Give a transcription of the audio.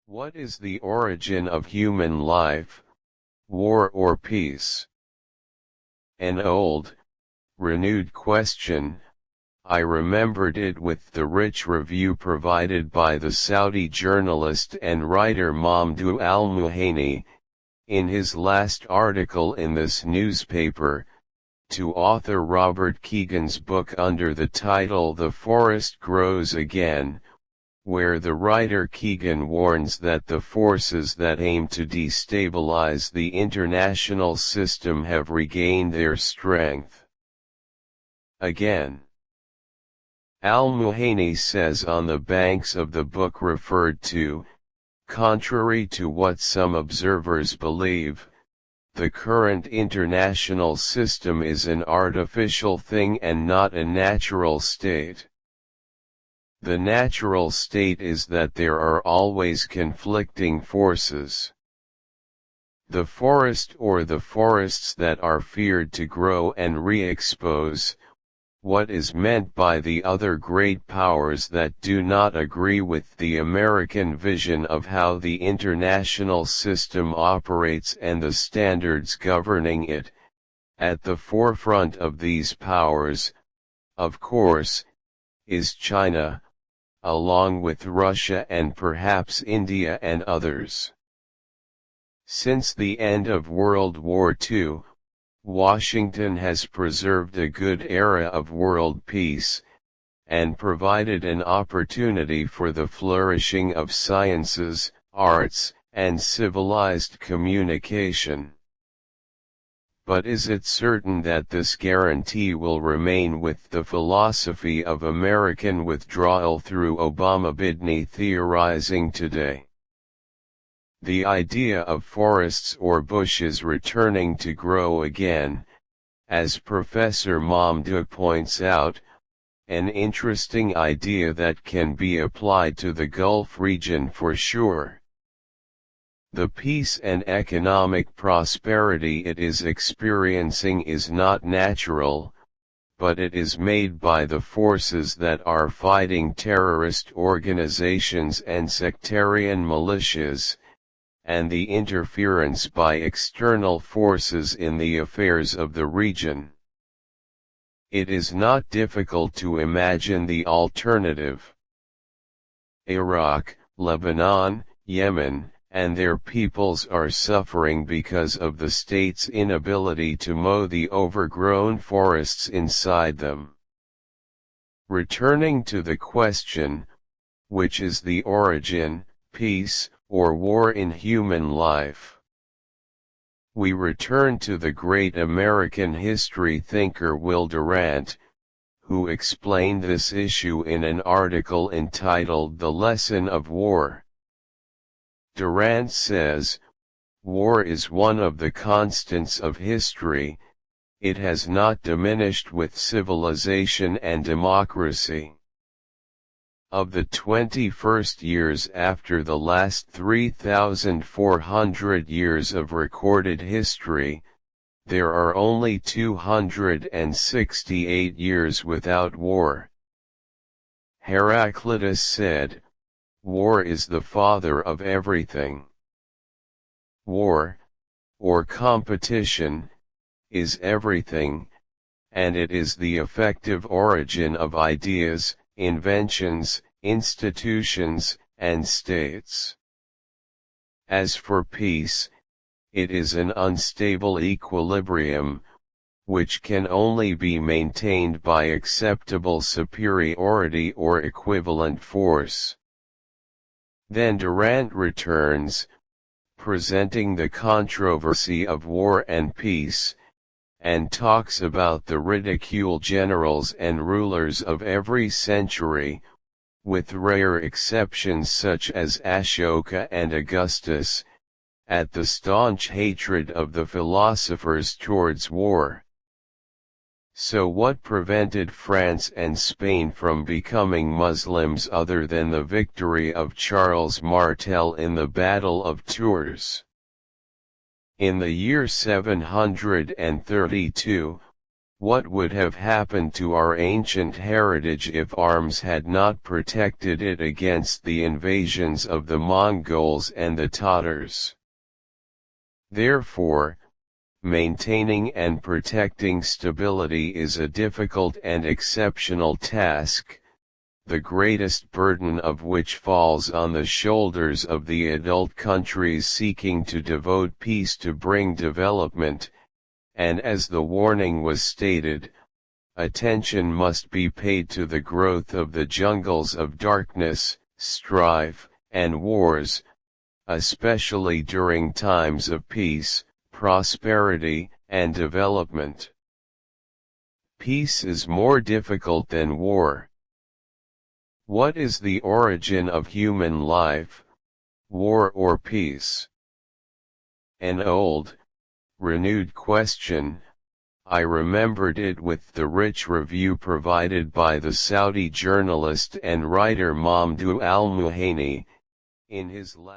What is the origin of human life, war or peace? An old, renewed question. I remembered it with the rich review provided by the Saudi journalist and writer Mamdouh Al-Muhaini, in his last article in this newspaper, to author Robert Keegan's book under the title The Forest Grows Again, where the writer Keegan warns that the forces that aim to destabilize the international system have regained their strength again. Al-Muhaini says on the banks of the book referred to, contrary to what some observers believe, the current international system is an artificial thing and not a natural state. The natural state is that there are always conflicting forces. The forest or the forests that are feared to grow and re-expose, what is meant by the other great powers that do not agree with the American vision of how the international system operates and the standards governing it. At the forefront of these powers, of course, is China, along with Russia and perhaps India and others. Since the end of World War II, Washington has preserved a good era of world peace, and provided an opportunity for the flourishing of sciences, arts, and civilized communication. But is it certain that this guarantee will remain with the philosophy of American withdrawal through Obama-Baydini theorizing today? The idea of forests or bushes returning to grow again, as Professor Mamdouh points out, an interesting idea that can be applied to the Gulf region for sure. The peace and economic prosperity it is experiencing is not natural, but it is made by the forces that are fighting terrorist organizations and sectarian militias, and the interference by external forces in the affairs of the region. It is not difficult to imagine the alternative. Iraq, Lebanon, Yemen, and their peoples are suffering because of the state's inability to mow the overgrown forests inside them. Returning to the question, which is the origin, peace, or war in human life? We return to the great American history thinker Will Durant, who explained this issue in an article entitled The Lesson of War. Durant says, war is one of the constants of history, it has not diminished with civilization and democracy. Of the 21st years after the last 3,400 years of recorded history, there are only 268 years without war. Heraclitus said, war is the father of everything. War, or competition, is everything, and it is the effective origin of ideas, inventions, institutions, and states. As for peace, it is an unstable equilibrium, which can only be maintained by acceptable superiority or equivalent force. Then Durant returns, presenting the controversy of war and peace, and talks about the ridicule generals and rulers of every century, with rare exceptions such as Ashoka and Augustus, at the staunch hatred of the philosophers towards war. So what prevented France and Spain from becoming Muslims other than the victory of Charles Martel in the Battle of Tours? In the year 732, What would have happened to our ancient heritage if arms had not protected it against the invasions of the Mongols and the Tatars? Therefore, maintaining and protecting stability is a difficult and exceptional task, the greatest burden of which falls on the shoulders of the adult countries seeking to devote peace to bring development, and as the warning was stated, attention must be paid to the growth of the jungles of darkness, strife, and wars, especially during times of peace, prosperity, and development. Peace is more difficult than war. What is the origin of human life, war or peace? An old, renewed question. I remembered it with the rich review provided by the Saudi journalist and writer Mamdouh Al-Muhaini, in his last